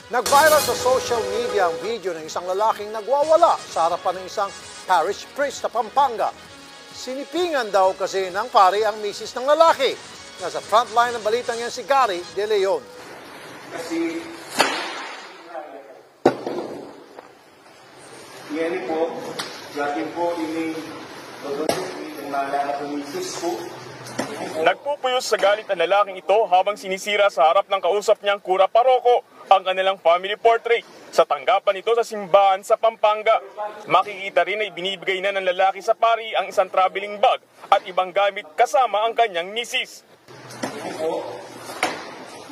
Nag-viral sa social media ang video ng isang lalaking nagwawala sa harapan ng isang parish priest sa Pampanga. Sinipingan daw kasi ng pari ang misis ng lalaki. Nasa frontline ng balitang yan si Gary De Leon. Kasi yan po, yakin po ini yung naalala ko misis ko. Nagpupuyos sa galit ang lalaking ito habang sinisira sa harap ng kausap niyang kura paroko ang kanilang family portrait sa tanggapan nito sa simbahan sa Pampanga. Makikita rin na ibinibigay na ng lalaki sa pari ang isang traveling bag at ibang gamit kasama ang kanyang misis. Po,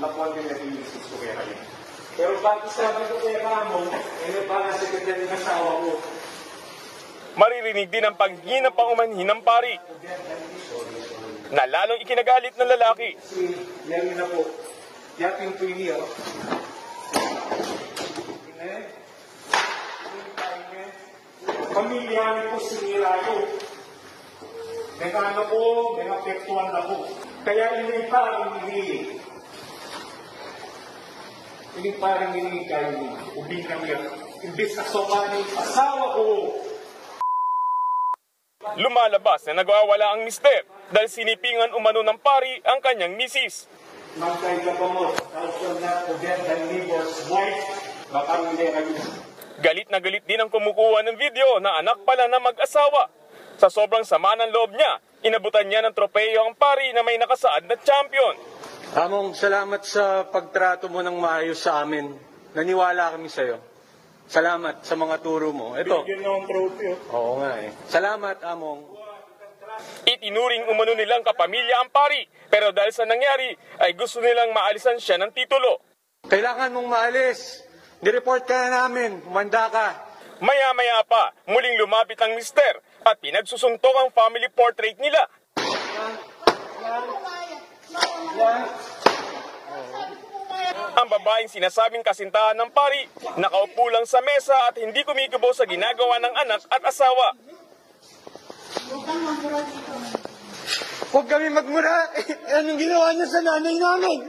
nakuha din natin yung misis ko kaya kayo. Pero bakit sabi ko kaya mo, para sa ganda ng asawa ko. Maririnig din ang paghingi ng pangumanhin ng pari na lalong ikinagalit ng lalaki. Si Nelly na po, yakin po yun niya. Pamilya niyo po sinira ko. Nagano po, may apektuan na po. Kaya hindi parang hinihingi. Hindi parang hinihingi kayo ni ubing kami. Imbis na sopanin, asawa ko. Lumalabas na nagwawala ang mister dahil sinipingan umano ng pari ang kanyang misis. Magkay ka pa mo, also not forget the neighbor's wife. Baka hindi kayo. Galit na galit din ang kumukuha ng video na anak pala na mag-asawa. Sa sobrang sama ng loob niya, inabutan niya ng tropeyo ang pari na may nakasaad na champion. Among, salamat sa pagtrato mo ng maayos sa amin. Naniwala kami sa'yo. Salamat sa mga turo mo. Ito. Bigyan na ang trophy. Oo nga eh. Salamat, Among. Itinuring umano nilang kapamilya ang pari, pero dahil sa nangyari ay gusto nilang maalisan siya ng titulo. Kailangan mong maalis. Nireport ka na namin. Umanda ka. Maya-maya pa, muling lumapit ang mister at pinagsusuntok ang family portrait nila. Ang babaeng sinasabing kasintahan ng pari, nakaupo lang sa mesa at hindi kumikibo sa ginagawa ng anak at asawa. Huwag kami magmura. Anong ginawa niya sa nanay namin?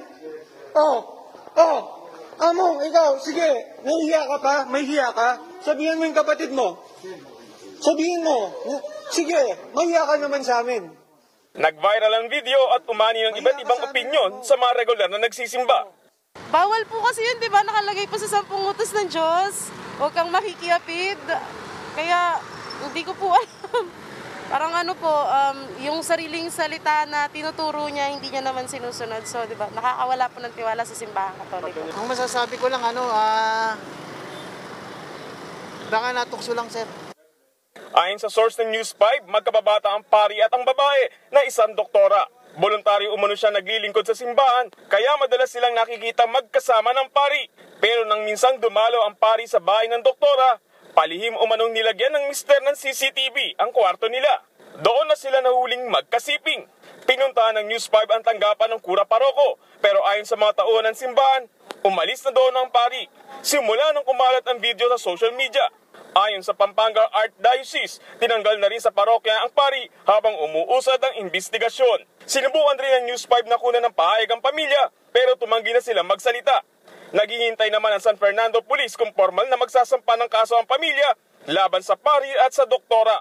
Among, ikaw, sige. Nahihiya ka pa? May hiya ka? Sabihin mo yung kapatid mo. Sabihin mo. Sige, mahiya ka naman sa amin. Nag-viral ang video at umani ng iba't ibang opinyon sa mga regular na nagsisimba. Bawal po kasi yun, di ba? Nakalagay po sa 10 utos ng Diyos. Huwag kang makikiapid. Kaya, hindi ko po alam. Parang ano po, yung sariling salita na tinuturo niya, hindi niya naman sinusunod. So, di ba? Nakakawala po ng tiwala sa simbahang Katoliko. Ang masasabi ko lang, baka natukso lang, sir. Ayon sa source ng News 5, magkababata ang pari at ang babae na isang doktora. Voluntaryo umano siya naglilingkod sa simbahan, kaya madalas silang nakikita magkasama ng pari. Pero nang minsang dumalo ang pari sa bahay ng doktora, palihim umanong nilagyan ng mister ng CCTV ang kwarto nila. Doon na sila nahuling magkasiping. Pinuntahan ng News 5 ang tanggapan ng kura paroko, pero ayon sa mga tauhan ng simbahan, umalis na doon ang pari. Simula nang kumalat ang video sa social media. Ayon sa Pampanga Archdiocese, tinanggal na rin sa parokya ang pari habang umuusad ang investigasyon. Sinubukan rin ng News 5 na kunan ng pahayag ang pamilya, pero tumanggi na sila magsalita. Naghihintay naman ang San Fernando Police kung formal na magsasampa ng kaso ang pamilya laban sa pari at sa doktora.